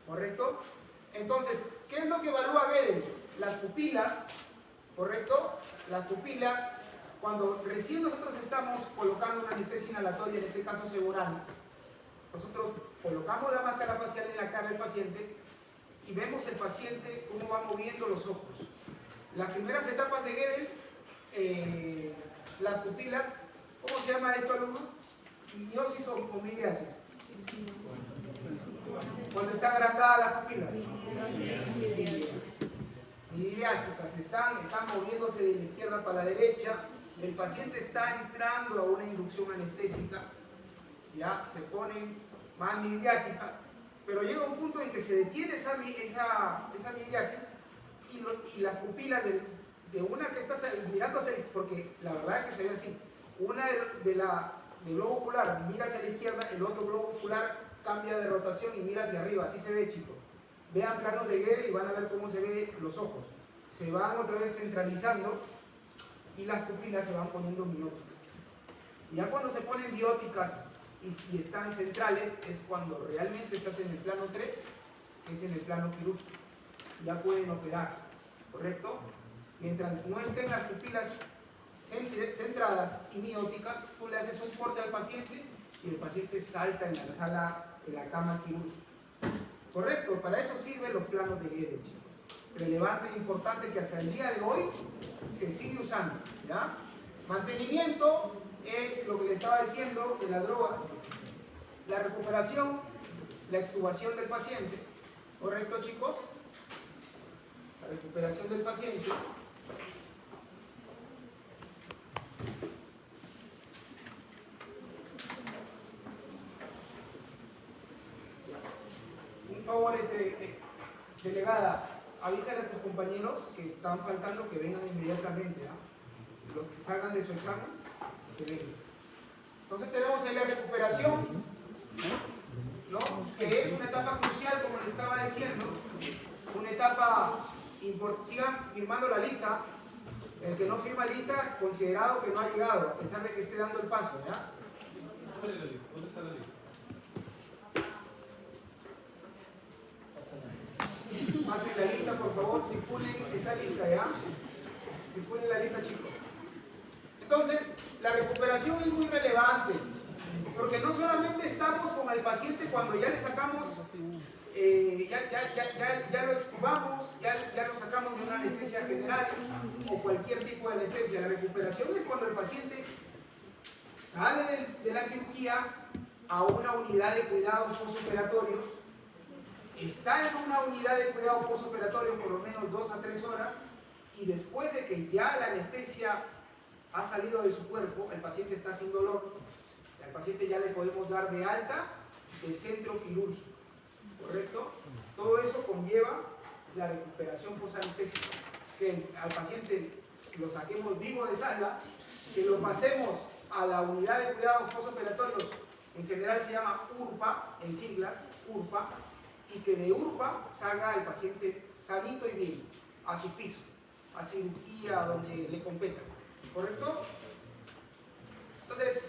S1: ¿correcto? Entonces, ¿qué es lo que evalúa Gödel? Las pupilas, ¿correcto? Las pupilas, cuando recién nosotros estamos colocando una anestesia inhalatoria, en este caso Seborano, nosotros colocamos la máscara facial en la cara del paciente y vemos el paciente cómo va moviendo los ojos. Las primeras etapas de Gödel, las pupilas, ¿cómo se llama esto, alumno? Miosis o midriasis. Cuando están agrandadas las pupilas. Midriásticas, están moviéndose de la izquierda para la derecha. El paciente está entrando a una inducción anestésica, ya se ponen más midriáticas, pero llega un punto en que se detiene esa midriasis y las pupilas de una que está mirando hacia la izquierda, porque la verdad es que se ve así, una del globo ocular mira hacia la izquierda, el otro globo ocular cambia de rotación y mira hacia arriba, así se ve, chicos. Vean planos de Gödel y van a ver cómo se ve los ojos. Se van otra vez centralizando y las pupilas se van poniendo bióticas. Y ya cuando se ponen bióticas y están centrales, es cuando realmente estás en el plano 3, que es en el plano quirúrgico. Ya pueden operar, ¿correcto? Mientras no estén las pupilas centradas y mióticas, tú le haces un corte al paciente y el paciente salta en la sala, en la cama quirúrgica. ¿Correcto? Para eso sirven los planos de Gödel, chicos. relevante e importante que hasta el día de hoy se sigue usando, ¿ya? Mantenimiento es lo que le estaba diciendo de las drogas, la recuperación, la extubación del paciente, ¿correcto, chicos? La recuperación del paciente. Un favor, delegada, avísale a tus compañeros que están faltando que vengan inmediatamente, ¿ah? Los que salgan de su examen, que vengan. Entonces tenemos ahí la recuperación, ¿no? Que es una etapa crucial, como les estaba diciendo, una etapa importante. Sigan firmando la lista. El que no firma lista, considerado que no ha llegado, a pesar de que esté dando el paso, ¿ya?
S2: ¿Cuál es la lista? ¿Dónde está la lista?
S1: Pasen la lista, por favor, circulen esa lista, ¿ya? Circulen la lista, chicos. Entonces, la recuperación es muy relevante, porque no solamente estamos con el paciente cuando ya le sacamos, ya lo extubamos, ya lo sacamos de una anestesia general o cualquier tipo de anestesia. La recuperación es cuando el paciente sale de la cirugía a una unidad de cuidados postoperatorios, está en una unidad de cuidado postoperatorio por lo menos 2 a 3 horas, y después de que ya la anestesia ha salido de su cuerpo, el paciente está sin dolor, al paciente ya le podemos dar de alta del centro quirúrgico, ¿correcto? Todo eso conlleva la recuperación postanestésica, que al paciente lo saquemos vivo de sala, que lo pasemos a la unidad de cuidados postoperatorios, en general se llama URPA, en siglas, URPA, y que de URPA salga el paciente sanito y bien, a su piso, a cirugía donde le competa, ¿correcto? Entonces,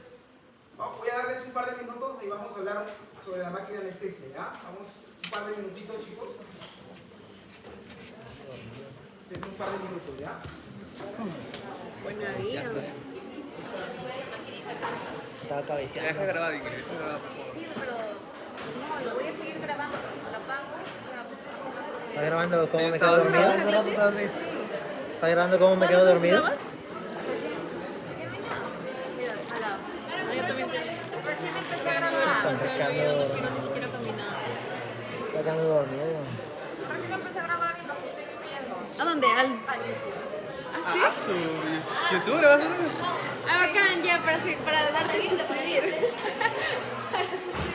S1: voy a darles un par de minutos y vamos a hablar sobre la máquina de anestesia, ¿ya? Vamos un par de minutitos, chicos. Denme un par de minutos, ¿ya?
S4: Buena vida.
S5: Estaba cabeceando.
S4: Deja grabar, Ingrid. Sí, pero no, lo voy a seguir grabando porque se la pago.
S5: ¿Está grabando cómo me quedo dormido? ¿Está grabando cómo me quedo dormido?
S4: Mira, al lado. Yo también recién empecé a grabar.
S5: Sacando,
S4: Ni siquiera caminar.
S5: sacando dormido.
S4: Recién empecé a grabar y los estoy subiendo.
S6: ¿A dónde? ¿Al
S4: A YouTube.
S6: ¿Ah, sí?
S2: Su YouTube, ¿lo vas a hacer?
S6: Ah, bacán, ya, para darte suscribir.
S4: Para suscribirme.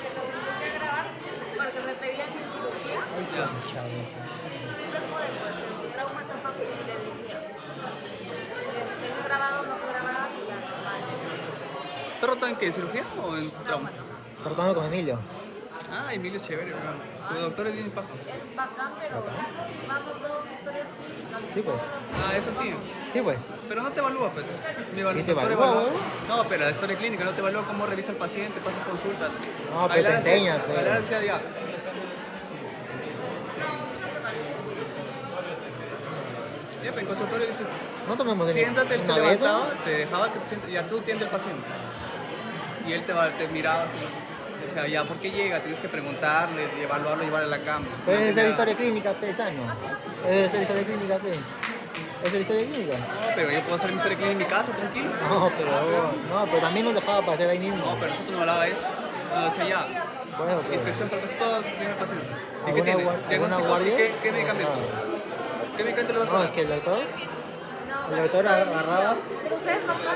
S4: Empecé a grabar porque me pedían en cirugía.
S5: Ay, concha de eso.
S4: Siempre pude, pues, el trauma tan fácil y le decía. No he grabado, no se grababa y ya, normal.
S7: ¿Te roto en qué? ¿Cirugía o en trauma?
S5: Cortando con Emilio.
S7: Ah, Emilio es chévere, weón. Tu doctor es bien paja.
S4: Es bacán, pero vamos dos historias clínicas.
S5: Sí, pues.
S7: Ah, eso sí.
S5: Sí, pues.
S7: Pero no te evalúa, pues. Mi
S5: Sí te
S7: doctor
S5: evalúa,
S7: evalúa.
S5: weón.
S7: No, pero la historia clínica no te evalúa cómo revisa el paciente, pasas consulta.
S5: No, pero te enseña, pero.
S7: Bailar hacia allá. Ya, pero en consultorio dices,
S5: Nosotros no hemos tenido
S7: siéntate, él se
S5: una vez, ¿no?
S7: levantaba, te dejaba que te sientes, ya tú atiendes al paciente. Y él te miraba así. Decía, ya, ¿por qué llega? Tienes que preguntarle, evaluarlo, llevarlo a la cama.
S5: Pero
S7: No
S5: es
S7: te
S5: la
S7: da-
S5: historia clínica, pesano. Es la historia clínica, pe. Es la historia clínica.
S7: No, pero yo puedo hacer mi historia clínica en mi casa, tranquilo.
S5: No, pero también nos dejaba pasar ahí mismo.
S7: No, pero nosotros no hablaba de eso. Nos decía ya,
S5: Bueno, pero.
S7: inspección para todo tiene el paciente. ¿Y qué
S5: ¿Alguna
S7: tiene?
S5: guar-
S7: Diagnóstico,
S5: alguna guardia?
S7: ¿qué medicamento? ¿Qué medicamento le vas a
S5: No,
S7: dar?
S5: es que el doctor agarraba.
S4: Pero ustedes no pagan.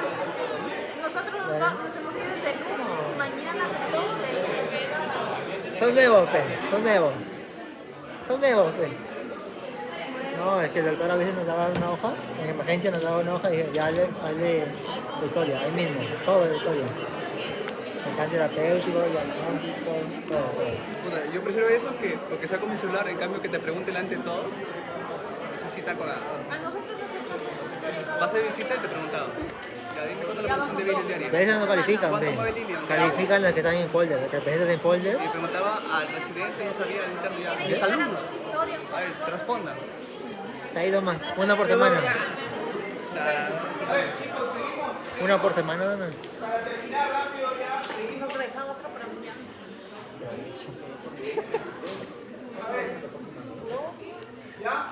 S4: Nosotros nos hemos ido desde el lunes y mañana todo de
S5: Son nuevos, pe. Son nuevos, pe. No, es que el doctor a veces nos daba una hoja, en emergencia nos daba una hoja y dije, ya hazle la historia, ahí mismo, toda la historia. El plan terapéutico, diagnóstico, todo.
S7: Puta, yo prefiero eso que lo que saco mi celular, en cambio que te pregunte delante de todos. Eso sí está cagado.
S4: A nosotros nos hacemos historia cada
S7: Vas de visita y te preguntaba. Ya dime cuánto es la producción de bilis
S5: Pero
S7: diaria.
S5: esas no califican,
S7: ¿Cuánto
S5: pe.
S7: mueve Lilian?
S5: Califican las que están en folder, las que presentas en folder.
S7: Y preguntaba al residente, no sabía, al interno ya.
S4: Quieren
S7: ¿Es
S4: llevar a
S7: alumno?
S4: sus historias.
S7: A ver, te responda.
S5: Se ha ido más, una por semana.
S1: A ver, chicos, seguimos.
S5: Una por semana, ¿no?
S1: Para terminar rápido ya, seguimos.
S4: Nos dejan otra para mañana.
S1: A ver. ¿Ya?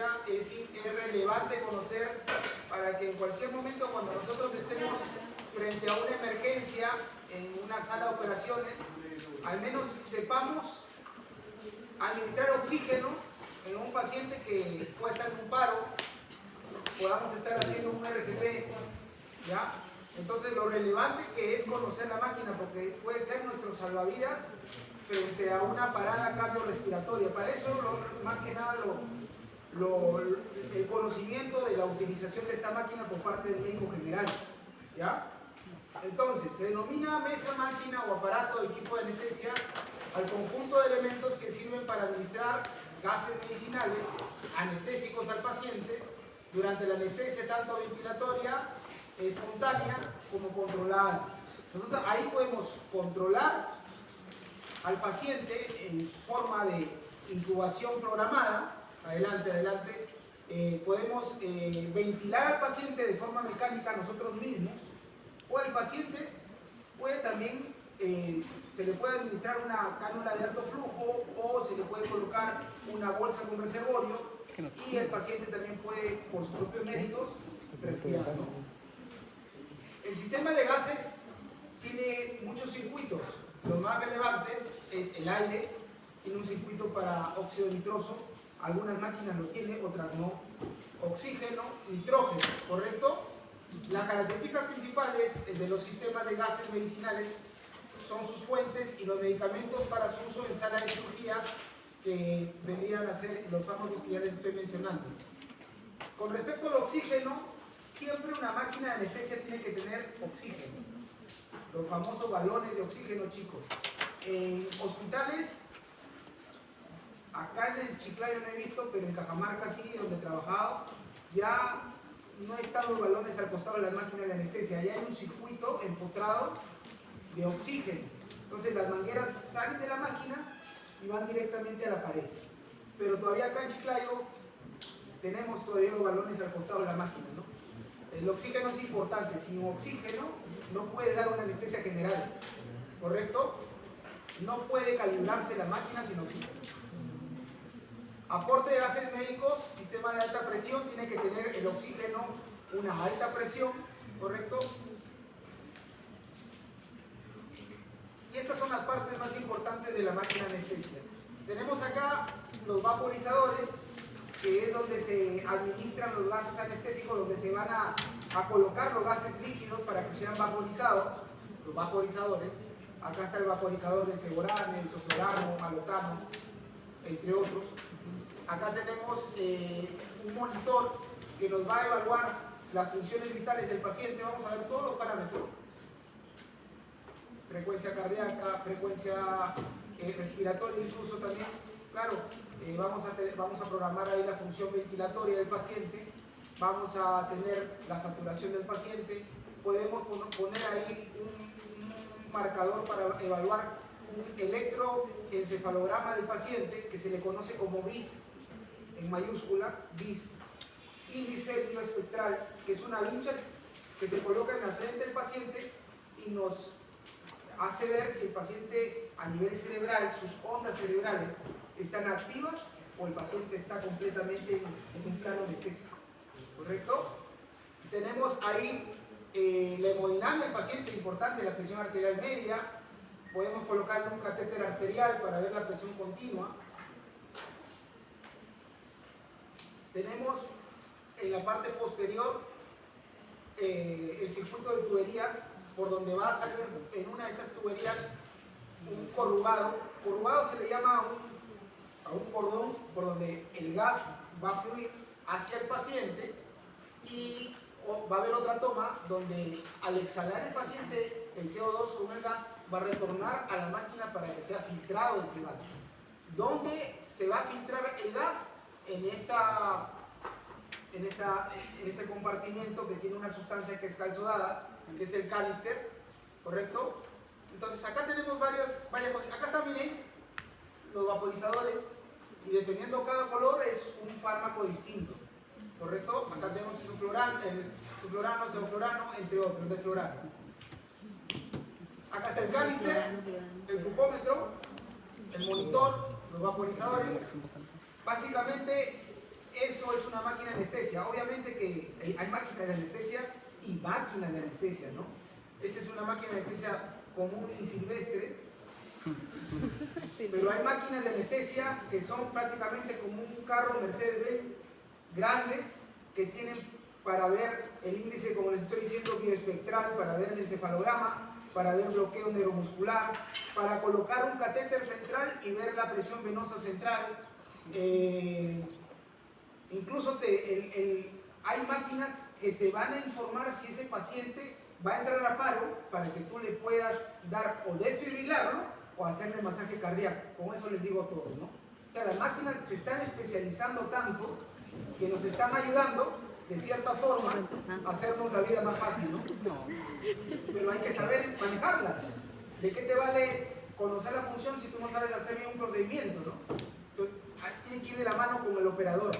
S1: anestesia es relevante conocer para que en cualquier momento, cuando nosotros estemos frente a una emergencia en una sala de operaciones, al menos sepamos administrar oxígeno en un paciente que puede estar en un paro, podamos estar haciendo un RCP, ¿ya? Entonces lo relevante que es conocer la máquina, porque puede ser nuestro salvavidas frente a una parada cardiorrespiratoria. Para eso, más que nada, el conocimiento de la utilización de esta máquina por parte del médico general, ¿ya? Entonces, se denomina mesa, máquina o aparato de equipo de anestesia al conjunto de elementos que sirven para administrar gases medicinales anestésicos al paciente durante la anestesia tanto ventilatoria, espontánea como controlada. Nosotros ahí podemos controlar al paciente en forma de intubación programada, adelante, podemos ventilar al paciente de forma mecánica nosotros mismos, o el paciente puede también, se le puede administrar una cánula de alto flujo o se le puede colocar una bolsa con reservorio y el paciente también puede, por sus propios méritos, respirar. El sistema de gases tiene muchos circuitos. Los más relevantes es el aire, tiene un circuito para óxido nitroso, algunas máquinas lo tienen, otras no. Oxígeno, nitrógeno, ¿correcto? Las características principales de los sistemas de gases medicinales son sus fuentes y los medicamentos para su uso en sala de cirugía, que vendrían a ser los fármacos que ya les estoy mencionando. Con respecto al oxígeno, siempre una máquina de anestesia tiene que tener oxígeno. Los famosos balones de oxígeno, chicos. En hospitales, acá en el Chiclayo no he visto, pero en Cajamarca sí, donde he trabajado, ya no están los balones al costado de las máquinas de anestesia, ya hay un circuito empotrado de oxígeno. Entonces las mangueras salen de la máquina y van directamente a la pared. Pero todavía acá en Chiclayo tenemos todavía los balones al costado de la máquina, ¿no? El oxígeno es importante. Sin oxígeno no puede dar una anestesia general, ¿correcto? No puede calibrarse la máquina sin oxígeno. Aporte de gases médicos, sistema de alta presión, tiene que tener el oxígeno una alta presión, ¿correcto? Y estas son las partes más importantes de la máquina de anestesia. Tenemos acá los vaporizadores, que es donde se administran los gases anestésicos, donde se van a colocar los gases líquidos para que sean vaporizados, los vaporizadores. Acá está el vaporizador del Segorane, el Soflorano, Malotano, entre otros. Acá tenemos un monitor que nos va a evaluar las funciones vitales del paciente. Vamos a ver todos los parámetros. Frecuencia cardíaca, frecuencia respiratoria incluso también. Claro, vamos a programar ahí la función ventilatoria del paciente. Vamos a tener la saturación del paciente. Podemos poner ahí un marcador para evaluar un electroencefalograma del paciente, que se le conoce como BIS, en mayúscula, BIS, índice bioespectral, que es una vincha que se coloca en la frente del paciente y nos hace ver si el paciente a nivel cerebral, sus ondas cerebrales están activas o el paciente está completamente en un plano anestésico, ¿correcto? Tenemos ahí la hemodinamia del paciente, importante, la presión arterial media. Podemos colocarle un catéter arterial para ver la presión continua. Tenemos en la parte posterior el circuito de tuberías, por donde va a salir en una de estas tuberías un corrugado. Corrugado se le llama a un cordón por donde el gas va a fluir hacia el paciente, y va a haber otra toma donde al exhalar el paciente el CO2 con el gas va a retornar a la máquina para que sea filtrado ese gas. ¿Dónde se va a filtrar el gas? En este compartimiento que tiene una sustancia que es calzodada, que es el cálister, ¿correcto? Entonces acá tenemos varias cosas. Acá están, miren, los vaporizadores, y dependiendo cada color es un fármaco distinto, ¿correcto? Acá tenemos el suflorano, sevoflurano, entre otros, de florano. Acá está el cálister, el glucómetro, el monitor, los vaporizadores. Básicamente eso es una máquina de anestesia. Obviamente que hay máquinas de anestesia y máquinas de anestesia, ¿no? Esta es una máquina de anestesia común y silvestre, pero hay máquinas de anestesia que son prácticamente como un carro Mercedes-Benz, grandes, que tienen para ver el índice, como les estoy diciendo, bioespectral, para ver el encefalograma, para ver bloqueo neuromuscular, para colocar un catéter central y ver la presión venosa central. Incluso hay máquinas que te van a informar si ese paciente va a entrar a paro para que tú le puedas dar o desfibrilarlo o hacerle masaje cardíaco. Con eso les digo a todos, ¿no? O sea, las máquinas se están especializando tanto que nos están ayudando de cierta forma a hacernos la vida más fácil, ¿no? Pero hay que saber manejarlas. ¿De qué te vale conocer la función si tú no sabes hacer bien un procedimiento, ¿no? Entonces, tiene que ir de la mano con el operador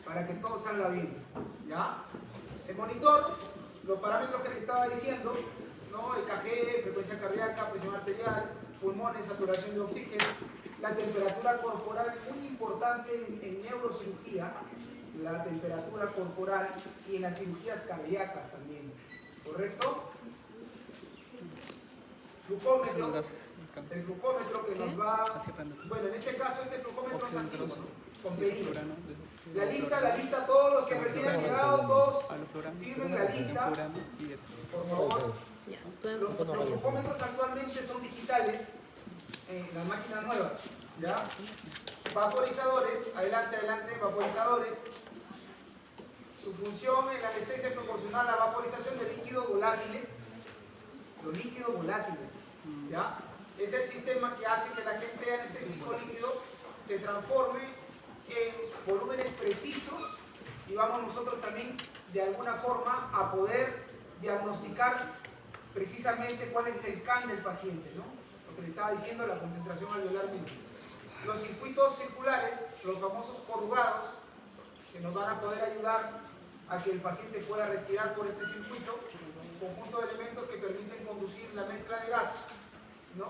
S1: para que todo salga bien, ¿ya? El monitor, los parámetros que les estaba diciendo, ¿no? EKG, frecuencia cardíaca, presión arterial, pulmones, saturación de oxígeno, la temperatura corporal, muy importante en neurocirugía, la temperatura corporal y en las cirugías cardíacas también, ¿correcto? Glucómetro, el glucómetro que nos va, bueno, en este caso este glucómetro es antiguo, ¿no? Con pedido. La lista, todos los que recién han llegado, todos firmen la lista, por favor. Los glucómetros actualmente son digitales en las máquinas nuevas, ¿ya? Vaporizadores, adelante, vaporizadores. Su función en la anestesia es proporcionar la vaporización de líquidos volátiles, los líquidos volátiles, ¿ya? Es el sistema que hace que el agente anestésico líquido se transforme en volúmenes precisos y vamos nosotros también de alguna forma a poder diagnosticar precisamente cuál es el CAN del paciente, ¿no? Lo que le estaba diciendo, la concentración alveolar mínima. Los circuitos circulares, los famosos corrugados, que nos van a poder ayudar a que el paciente pueda respirar por este circuito, conjunto de elementos que permiten conducir la mezcla de gases, ¿no?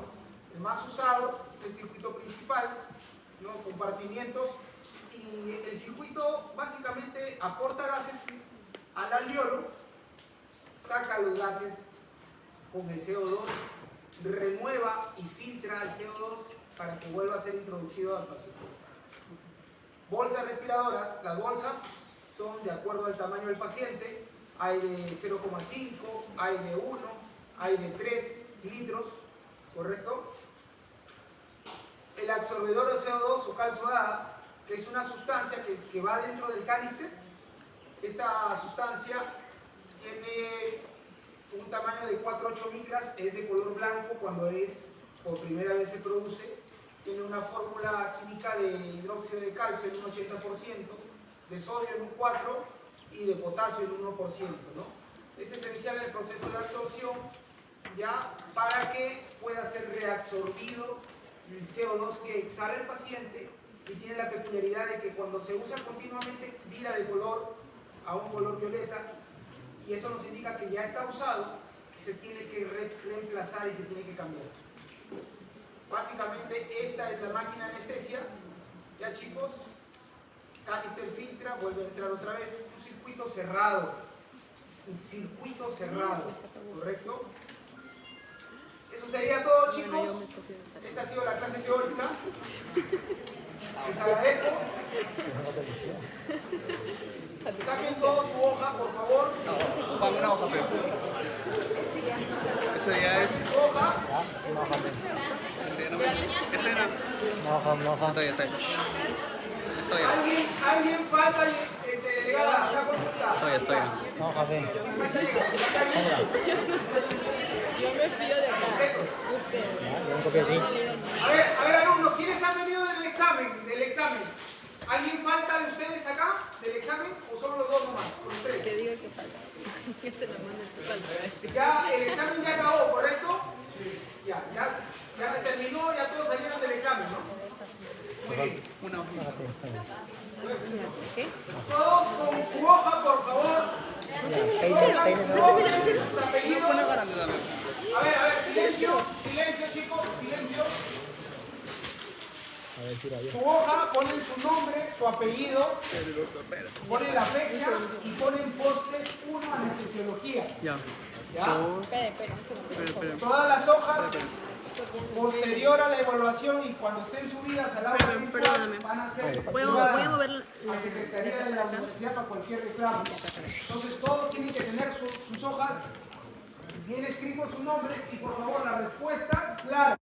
S1: El más usado es el circuito principal, ¿no? Compartimientos, y el circuito básicamente aporta gases al alveolo, saca los gases con el CO2, remueva y filtra el CO2 para que vuelva a ser introducido al paciente. Bolsas respiradoras, las bolsas son de acuerdo al tamaño del paciente, hay de 0,5, hay de 1, hay de 3 litros, ¿correcto? El absorbedor de CO2 o cal sodada, que es una sustancia que va dentro del canister. Esta sustancia tiene un tamaño de 4-8 micras, es de color blanco cuando por primera vez se produce, tiene una fórmula química de hidróxido de calcio en un 80%, de sodio en un 4% y de potasio en un 1%, ¿no? Es esencial en el proceso de absorción, ya, para que pueda ser reabsorbido el CO2 que exhala el paciente, y tiene la peculiaridad de que cuando se usa continuamente vira de color a un color violeta, y eso nos indica que ya está usado, que se tiene que reemplazar y se tiene que cambiar. Básicamente esta es la máquina de anestesia, ya chicos, canister filtra, vuelve a entrar otra vez, un circuito cerrado, ¿correcto? Eso sería todo, chicos. Esa ha sido la clase teórica. Les agradezco. Saquen todos su hoja, por favor.
S7: No, pongan una hoja, pero. Eso ya es.
S1: Su hoja.
S5: Una hoja.
S7: Ese era.
S5: Una hoja.
S7: Está bien. Está bien.
S1: ¿Alguien falta delegada la consulta?
S7: Estoy bien.
S5: Una hoja, ven. Sandra.
S6: Yo me fío de acá.
S5: Ya, yo un copio de ti.
S1: A ver, alumnos, ¿quiénes han venido del examen? ¿Alguien falta de ustedes acá, del examen, o son los dos nomás? Los tres.
S6: Que diga que falta. Que se la mande tu falta.
S1: Ya, el examen ya acabó, ¿correcto? Ya se terminó, ya todos salieron del examen, ¿no? Muy bien.
S7: Una hoja.
S6: ¿Qué?
S1: Todos con su hoja, por favor.
S5: Ya, peine,
S1: Sus
S7: Una
S1: apellidos.
S7: grande también.
S1: A ver, silencio, chicos, silencio.
S5: A ver si era bien.
S1: Su hoja, ponen su nombre, su apellido, ponen la fecha y ponen postes 1 anestesiología.
S7: Ya.
S1: ¿Ya?
S7: Espera.
S1: Todas las hojas posterior a la evaluación y cuando estén subidas al aula virtual
S6: perdóname.
S1: van a ser
S6: Voy a
S1: llevadas
S6: mover
S1: a Secretaría de la Universidad para cualquier reclamo. Entonces todos tienen que tener sus hojas bien escritos su nombre y por favor las respuestas claras.